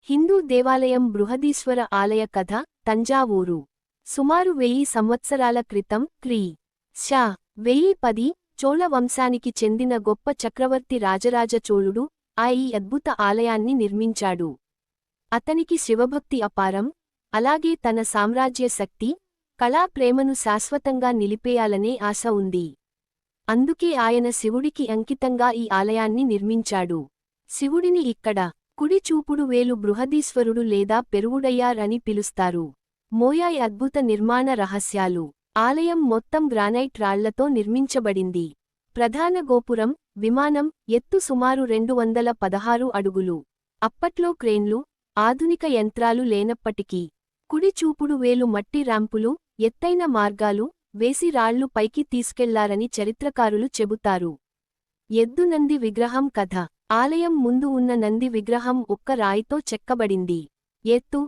హిందూ దేవాలయం బృహదీశ్వర ఆలయ కథ తంజావూరు సుమారు 1000 సంవత్సరాల క్రితం క్రీ. శ. 1010 చోళ వంశానికి చెందిన గొప్ప చక్రవర్తి రాజరాజ చోళుడు ఈ అద్భుత ఆలయాన్ని నిర్మించాడు. అతనికి శివభక్తి అపారం, అలాగే తన సామ్రాజ్య శక్తి, కళా ప్రేమను శాశ్వతంగా నిలిపేయాలనే ఆశ ఉంది. అందుకే ఆయన శివుడికి అంకితంగా ఈ ఆలయాన్ని నిర్మించాడు. శివుడిని ఇక్కడ కుడి చూపుడు వేలు బృహదీశ్వరుడు లేదా పెరువుడయ్యార్ అని పిలుస్తారు. మోయాయ్ అద్భుత నిర్మాణ రహస్యాలు. ఆలయం మొత్తం గ్రానైట్ రాళ్లతో నిర్మించబడింది. ప్రధాన గోపురం, విమానం, ఎత్తు సుమారు 216 అడుగులు. అప్పట్లో క్రేన్లు, ఆధునిక యంత్రాలు లేనప్పటికీ కుడి చూపుడు వేలు మట్టి ర్యాంపులు, ఎత్తైన మార్గాలు వేసి రాళ్లు పైకి తీసుకెళ్లారని చరిత్రకారులు చెబుతారు. ఎద్దు నంది విగ్రహం కథ. ఆలయం ముందు ఉన్న నంది విగ్రహం ఒక్క రాయితో చెక్కబడింది. ఎత్తు,